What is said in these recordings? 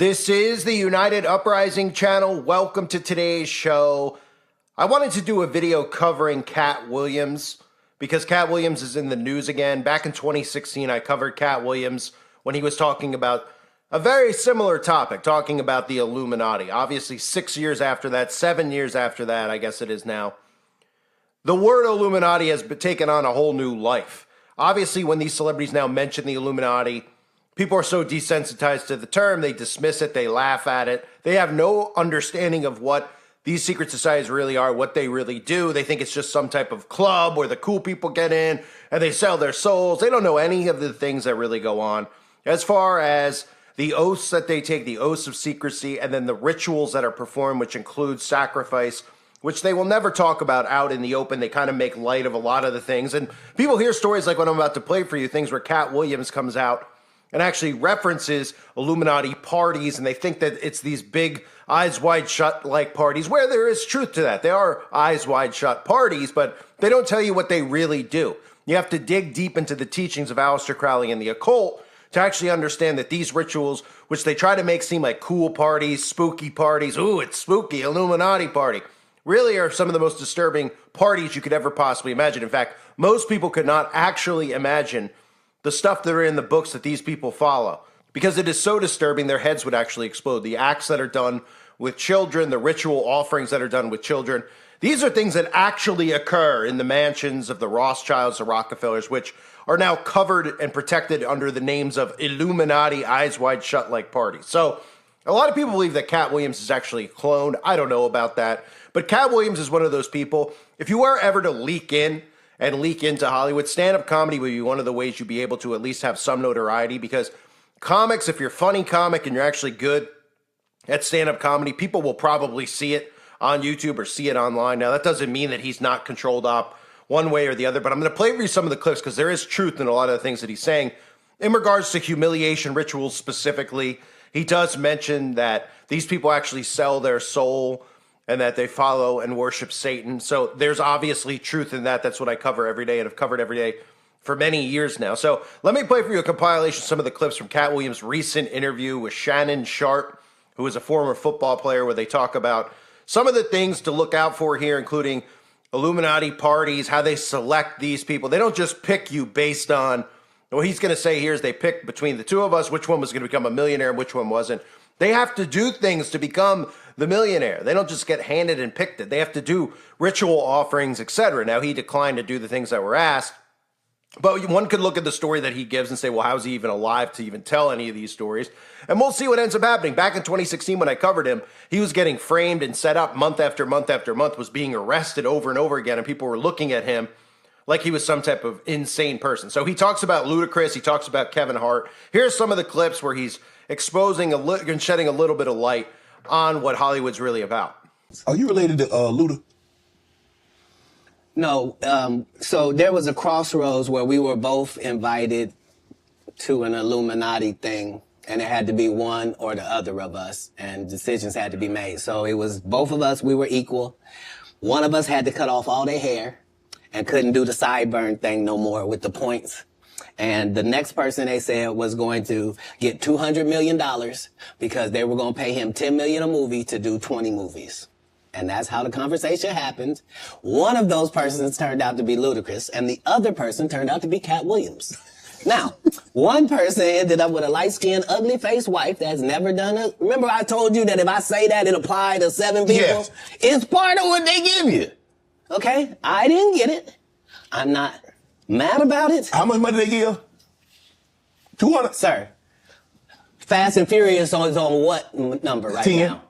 This is the United Uprising channel. Welcome to today's show. I wanted to do a video covering Katt Williams because Katt Williams is in the news again. Back in 2016, I covered Katt Williams when he was talking about a very similar topic, talking about the Illuminati. Obviously, 6 years after that, 7 years after that, I guess it is now, the word Illuminati has been taken on a whole new life. Obviously, when these celebrities now mention the Illuminati, people are so desensitized to the term, they dismiss it, they laugh at it. They have no understanding of what these secret societies really are, what they really do. They think it's just some type of club where the cool people get in and they sell their souls. They don't know any of the things that really go on. As far as the oaths that they take, the oaths of secrecy, and then the rituals that are performed, which include sacrifice, which they will never talk about out in the open. They kind of make light of a lot of the things. And people hear stories like what I'm about to play for you, things where Katt Williams comes out and actually references Illuminati parties, and they think that it's these big eyes wide shut like parties, where there is truth to that. They are eyes wide shut parties, but they don't tell you what they really do. You have to dig deep into the teachings of Aleister Crowley and the occult to actually understand that these rituals, which they try to make seem like cool parties, spooky parties, ooh, it's spooky, Illuminati party, really are some of the most disturbing parties you could ever possibly imagine. In fact, most people could not actually imagine the stuff that are in the books that these people follow, because it is so disturbing, their heads would actually explode. The acts that are done with children, the ritual offerings that are done with children, these are things that actually occur in the mansions of the Rothschilds, the Rockefellers, which are now covered and protected under the names of Illuminati, eyes wide shut like parties. So a lot of people believe that Katt Williams is actually cloned. I don't know about that. But Katt Williams is one of those people, if you were ever to leak into Hollywood, stand-up comedy would be one of the ways you'd be able to at least have some notoriety, because comics, if you're a funny comic and you're actually good at stand-up comedy, people will probably see it on YouTube or see it online. Now, that doesn't mean that he's not controlled up one way or the other, but I'm going to play for you some of the clips because there is truth in a lot of the things that he's saying. In regards to humiliation rituals specifically, he does mention that these people actually sell their soul and that they follow and worship Satan. So there's obviously truth in that. That's what I cover every day and have covered every day for many years now. So let me play for you a compilation of some of the clips from Katt Williams' recent interview with Shannon Sharpe, who is a former football player, where they talk about some of the things to look out for here, including Illuminati parties, how they select these people. They don't just pick you based on, what he's going to say here is they picked between the two of us which one was going to become a millionaire and which one wasn't. They have to do things to become the millionaire. They don't just get handed and picked it. They have to do ritual offerings, etc. Now, he declined to do the things that were asked, but one could look at the story that he gives and say, well, how's he even alive to even tell any of these stories? And we'll see what ends up happening. Back in 2016, when I covered him, he was getting framed and set up month after month after month, was being arrested over and over again, and people were looking at him like he was some type of insane person. So he talks about Ludacris, he talks about Kevin Hart. Here's some of the clips where he's exposing and shedding a little bit of light on what Hollywood's really about. Are you related to Luda? No, so there was a crossroads where we were both invited to an Illuminati thing, and it had to be one or the other of us, and decisions had to be made. So it was both of us, we were equal. One of us had to cut off all their hair and couldn't do the sideburn thing no more with the points. And the next person, they said, was going to get $200 million because they were going to pay him $10 million a movie to do 20 movies. And that's how the conversation happened. One of those persons turned out to be Ludacris, and the other person turned out to be Katt Williams. Now, one person ended up with a light-skinned, ugly-faced wife that's never done it. Remember I told you that if I say that, it applied to 7 people? Yes. It's part of what they give you. Okay? I didn't get it. I'm not mad about it. How much money they give? 200? Sir, Fast and Furious is on what number right 10. now?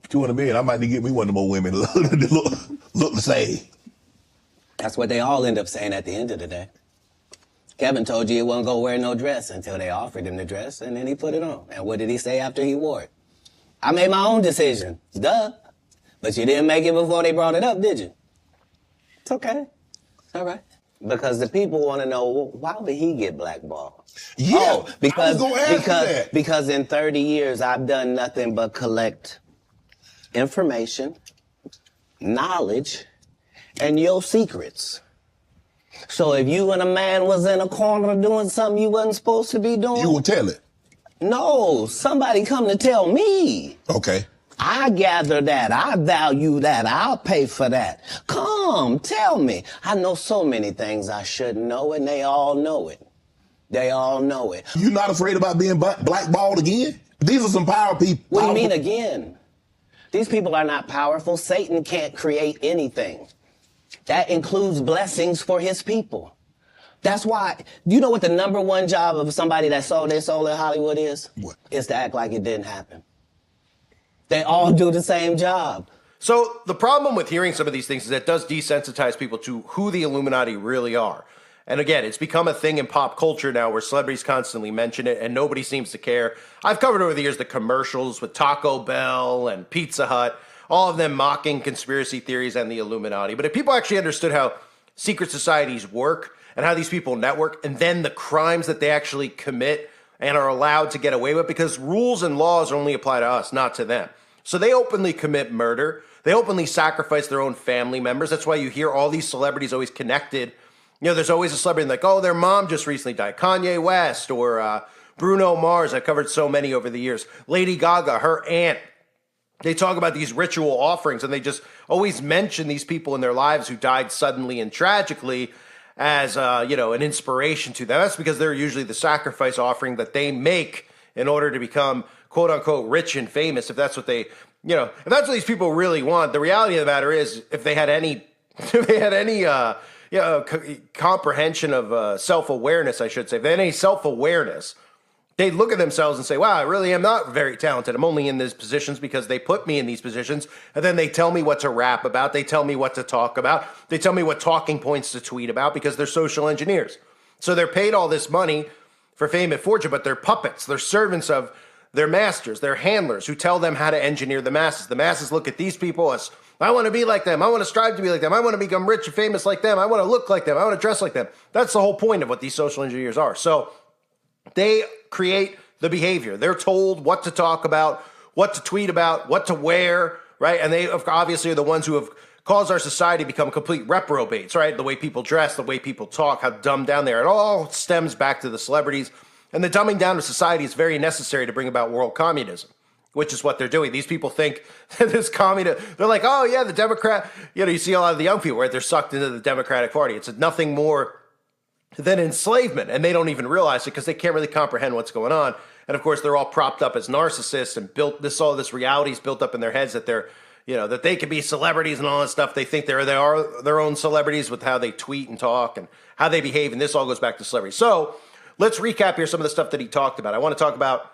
200 million. I might need to get me one of them old women look the same. That's what they all end up saying at the end of the day. Kevin told you he wasn't going to wear no dress until they offered him the dress, and then he put it on. And what did he say after he wore it? I made my own decision. Duh. But you didn't make it before they brought it up, did you? It's okay. It's all right. Because the people want to know, well, why would he get blackballed? Yeah, oh, because because in 30 years, I've done nothing but collect information, knowledge, and your secrets. So if you and a man was in a corner doing something you wasn't supposed to be doing? You will tell it. No, somebody come to tell me. Okay. I gather that. I value that. I'll pay for that. Come, tell me. I know so many things I shouldn't know, and they all know it. They all know it. You not afraid about being blackballed again? These are some power people. What do you mean again? These people are not powerful. Satan can't create anything. That includes blessings for his people. That's why, you know what the number one job of somebody that sold their soul in Hollywood is? What? Is to act like it didn't happen. They all do the same job. So the problem with hearing some of these things is that it does desensitize people to who the Illuminati really are. And again, it's become a thing in pop culture now where celebrities constantly mention it and nobody seems to care. I've covered over the years the commercials with Taco Bell and Pizza Hut, all of them mocking conspiracy theories and the Illuminati. But if people actually understood how secret societies work and how these people network, and then the crimes that they actually commit and are allowed to get away with, because rules and laws only apply to us, not to them. So they openly commit murder. They openly sacrifice their own family members. That's why you hear all these celebrities always connected. You know, there's always a celebrity like, oh, their mom just recently died. Kanye West or Bruno Mars. I've covered so many over the years. Lady Gaga, her aunt. They talk about these ritual offerings, and they just always mention these people in their lives who died suddenly and tragically as, an inspiration to them. That's because they're usually the sacrifice offering that they make in order to become, quote unquote, rich and famous. If that's what they, if that's what these people really want. The reality of the matter is, if they had any, comprehension of self-awareness, I should say, if they had any self-awareness, they'd look at themselves and say, wow, I really am not very talented. I'm only in these positions because they put me in these positions. And then they tell me what to rap about. They tell me what to talk about. They tell me what talking points to tweet about because they're social engineers. So they're paid all this money for fame and fortune, but they're puppets. They're servants of their masters. They're handlers who tell them how to engineer the masses. The masses look at these people as, I want to be like them. I want to strive to be like them. I want to become rich and famous like them. I want to look like them. I want to dress like them. That's the whole point of what these social engineers are. So they create the behavior. They're told what to talk about, what to tweet about, what to wear, right? And they obviously are the ones who have caused our society to become complete reprobates, right? The way people dress, the way people talk, how dumbed down they are. It all stems back to the celebrities. And the dumbing down of society is very necessary to bring about world communism, which is what they're doing. These people think that this communism, they're like, oh yeah, the Democrat, you see a lot of the young people, right? They're sucked into the Democratic Party. It's nothing more than enslavement, and they don't even realize it because they can't really comprehend what's going on. And of course, they're all propped up as narcissists and all this reality is built up in their heads that they're, that they could be celebrities and all that stuff. They think they are their own celebrities with how they tweet and talk and how they behave, and this all goes back to celebrity. So let's recap here some of the stuff that he talked about. I want to talk about,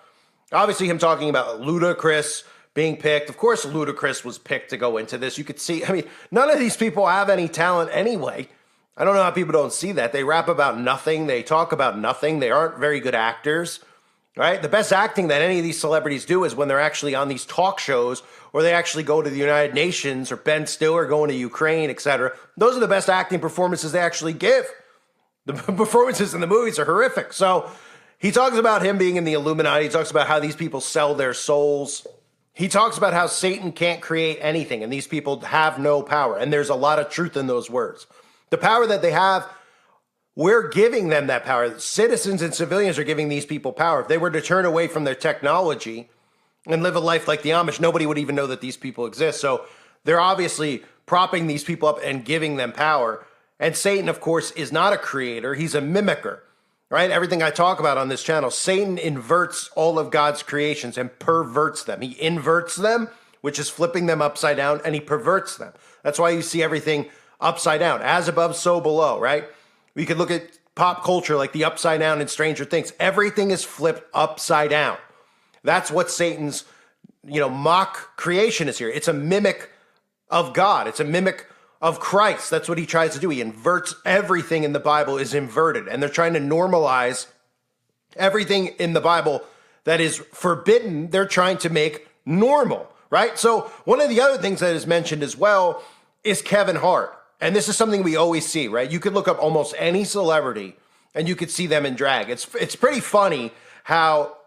obviously, him talking about Ludacris being picked. Of course, Ludacris was picked to go into this. You could see, none of these people have any talent anyway. I don't know how people don't see that. They rap about nothing. They talk about nothing. They aren't very good actors, right? The best acting that any of these celebrities do is when they're actually on these talk shows or they actually go to the United Nations or Ben Stiller going to Ukraine, etc. Those are the best acting performances they actually give. The performances in the movies are horrific. So he talks about him being in the Illuminati. He talks about how these people sell their souls. He talks about how Satan can't create anything and these people have no power. And there's a lot of truth in those words. The power that they have, we're giving them that power. Citizens and civilians are giving these people power. If they were to turn away from their technology and live a life like the Amish, nobody would even know that these people exist. So they're obviously propping these people up and giving them power. And Satan, of course, is not a creator. He's a mimicker, right? Everything I talk about on this channel, Satan inverts all of God's creations and perverts them. He inverts them, which is flipping them upside down, and he perverts them. That's why you see everything upside down, as above, so below, right? We could look at pop culture like the upside down in Stranger Things. Everything is flipped upside down. That's what Satan's, mock creation is here. It's a mimic of God. It's a mimic of Christ. That's what he tries to do. He inverts everything in the Bible is inverted. And they're trying to normalize everything in the Bible that is forbidden. They're trying to make normal, right? So one of the other things that is mentioned as well is Kevin Hart. And this is something we always see, right? You could look up almost any celebrity and you could see them in drag. It's pretty funny how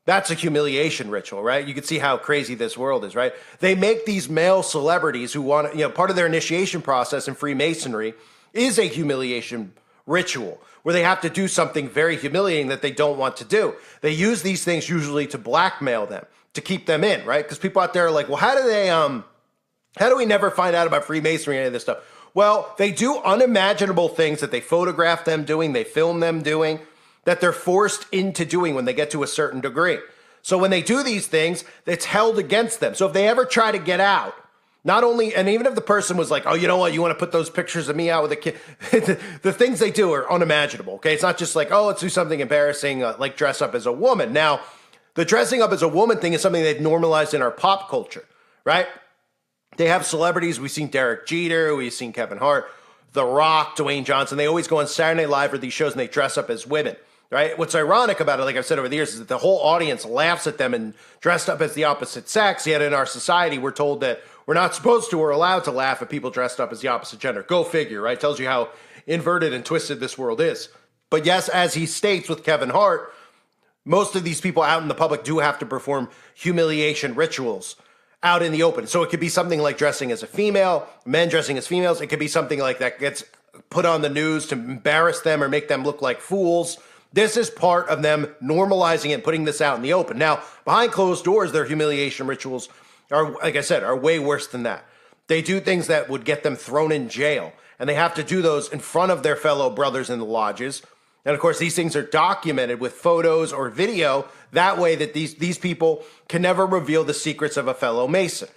that's a humiliation ritual, right? You can see how crazy this world is, right? They make these male celebrities who want, part of their initiation process in Freemasonry is a humiliation ritual where they have to do something very humiliating that they don't want to do. They use these things usually to blackmail them, to keep them in, right? Because people out there are like, well, how do we never find out about Freemasonry and any of this stuff? Well, they do unimaginable things that they photograph them doing, they film them doing, that they're forced into doing when they get to a certain degree. So when they do these things, it's held against them. So if they ever try to get out, not only, and even if the person was like, oh, you know what, you want to put those pictures of me out with a kid, the things they do are unimaginable, okay? It's not just like, oh, let's do something embarrassing, like dress up as a woman. Now, the dressing up as a woman thing is something they've normalized in our pop culture, right? They have celebrities. We've seen Derek Jeter. We've seen Kevin Hart, The Rock, Dwayne Johnson. They always go on Saturday Night Live or these shows and they dress up as women, right? What's ironic about it, like I've said over the years, is that the whole audience laughs at them and dressed up as the opposite sex. Yet in our society, we're told that we're not supposed to or allowed to laugh at people dressed up as the opposite gender. Go figure, right? Tells you how inverted and twisted this world is. But yes, as he states with Kevin Hart, most of these people out in the public do have to perform humiliation rituals out in the open. So it could be something like dressing as a female, men dressing as females. It could be something like that gets put on the news to embarrass them or make them look like fools. This is part of them normalizing it and putting this out in the open. Now, behind closed doors, their humiliation rituals are, like I said, are way worse than that. They do things that would get them thrown in jail, and they have to do those in front of their fellow brothers in the lodges. And of course, these things are documented with photos or video. That way that these people can never reveal the secrets of a fellow Mason.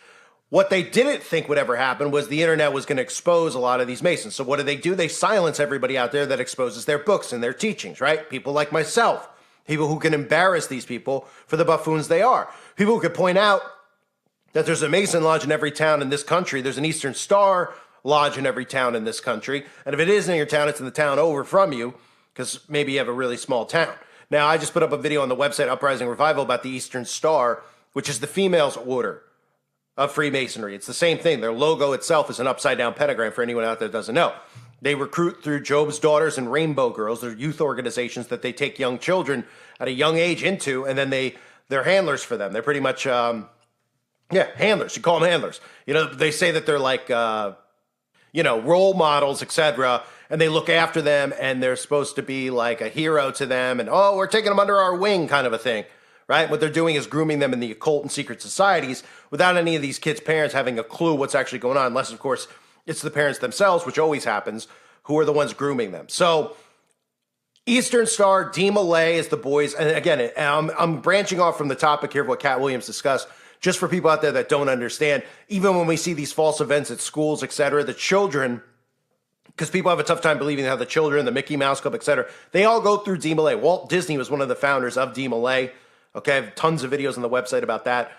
What they didn't think would ever happen was the internet was going to expose a lot of these Masons. So what do? They silence everybody out there that exposes their books and their teachings, right? People like myself, people who can embarrass these people for the buffoons they are. People who could point out that there's a Mason lodge in every town in this country. There's an Eastern Star lodge in every town in this country. And if it isn't in your town, it's in the town over from you, because maybe you have a really small town. Now, I just put up a video on the website Uprising Revival about the Eastern Star, which is the females' order of Freemasonry. It's the same thing. Their logo itself is an upside-down pentagram for anyone out there that doesn't know. They recruit through Job's Daughters and Rainbow Girls. They're youth organizations that they take young children at a young age into, and then they're handlers for them. They're pretty much, handlers. You call them handlers. You know, they say that they're like, role models, etc., and they look after them, and they're supposed to be like a hero to them, and, oh, we're taking them under our wing kind of a thing, right? What they're doing is grooming them in the occult and secret societies without any of these kids' parents having a clue what's actually going on, unless, of course, it's the parents themselves, which always happens, who are the ones grooming them. So Eastern Star, D. Malay is the boys, and again, I'm branching off from the topic here of what Katt Williams discussed, just for people out there that don't understand. Even when we see these false events at schools, etc., the children, because people have a tough time believing how the children, the Mickey Mouse Club, etc., they all go through D. Malay. Walt Disney was one of the founders of D. Malay. Okay, I have tons of videos on the website about that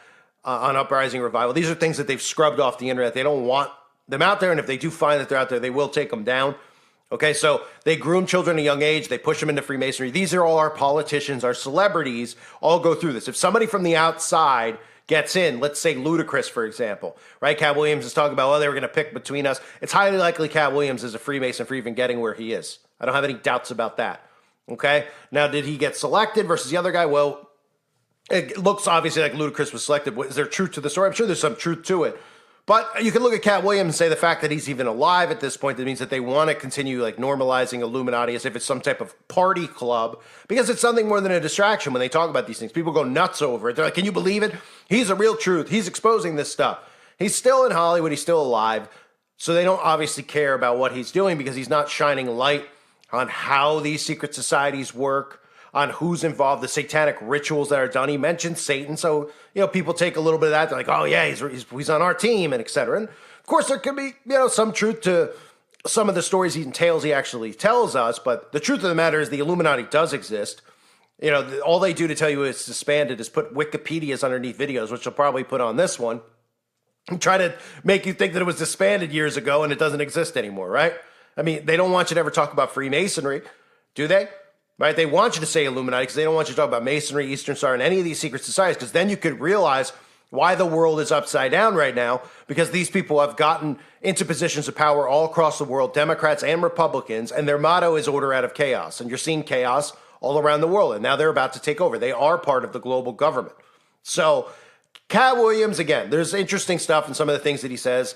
on Uprising Revival. These are things that they've scrubbed off the internet. They don't want them out there, and if they do find that they're out there, they will take them down. Okay, so they groom children at a young age. They push them into Freemasonry. These are all our politicians, our celebrities, all go through this. If somebody from the outside gets in, let's say Ludacris, for example, right? Katt Williams is talking about, they were going to pick between us. It's highly likely Katt Williams is a Freemason for even getting where he is. I don't have any doubts about that. Okay? Now, did he get selected versus the other guy? Well, it looks obviously like Ludacris was selected. Is there truth to the story? I'm sure there's some truth to it. But you can look at Katt Williams and say the fact that he's even alive at this point, that means that they want to continue like normalizing Illuminati as if it's some type of party club, because it's something more than a distraction when they talk about these things. People go nuts over it. They're like, can you believe it? He's a real truth. He's exposing this stuff. He's still in Hollywood. He's still alive. So they don't obviously care about what he's doing because he's not shining light on how these secret societies work, on who's involved, the satanic rituals that are done. He mentioned Satan, so people take a little bit of that. They're like, oh yeah, he's on our team, and etc. And of course, there could be some truth to some of the stories and tales he actually tells us. But the truth of the matter is, the Illuminati does exist. All they do to tell you it's disbanded is put Wikipedias underneath videos, which they'll probably put on this one, and try to make you think that it was disbanded years ago and it doesn't exist anymore, right? I mean, they don't want you to ever talk about Freemasonry, do they? Right? They want you to say Illuminati because they don't want you to talk about Masonry, Eastern Star, and any of these secret societies, because then you could realize why the world is upside down right now, because these people have gotten into positions of power all across the world, Democrats and Republicans, and their motto is order out of chaos. And you're seeing chaos all around the world, and now they're about to take over. They are part of the global government. So Katt Williams, again, there's interesting stuff in some of the things that he says.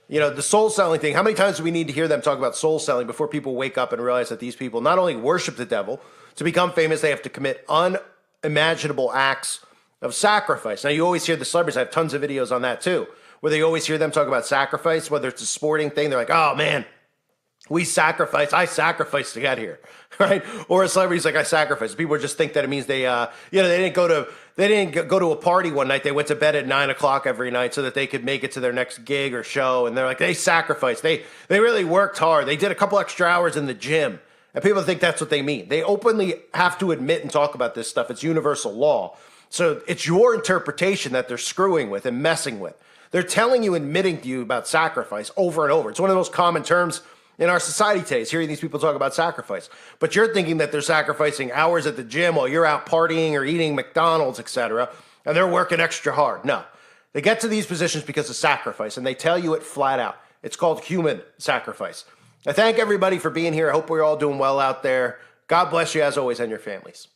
You know, the soul selling thing, how many times do we need to hear them talk about soul selling before people wake up and realize that these people not only worship the devil, to become famous, they have to commit unimaginable acts of sacrifice. Now, you always hear the celebrities, I have tons of videos on that too, where they always hear them talk about sacrifice, whether it's a sporting thing, they're like, oh man, I sacrificed to get here, right? Or a celebrity's like, I sacrificed. People just think that it means they didn't go to a party one night. They went to bed at 9 o'clock every night so that they could make it to their next gig or show. And they're like, they sacrificed. They really worked hard. They did a couple extra hours in the gym. And people think that's what they mean. They openly have to admit and talk about this stuff. It's universal law. So it's your interpretation that they're screwing with and messing with. They're telling you, admitting to you about sacrifice over and over. It's one of the most common terms in our society today is hearing these people talk about sacrifice. But you're thinking that they're sacrificing hours at the gym while you're out partying or eating McDonald's, etc., and they're working extra hard. No. They get to these positions because of sacrifice, and they tell you it flat out. It's called human sacrifice. I thank everybody for being here. I hope we're all doing well out there. God bless you as always and your families.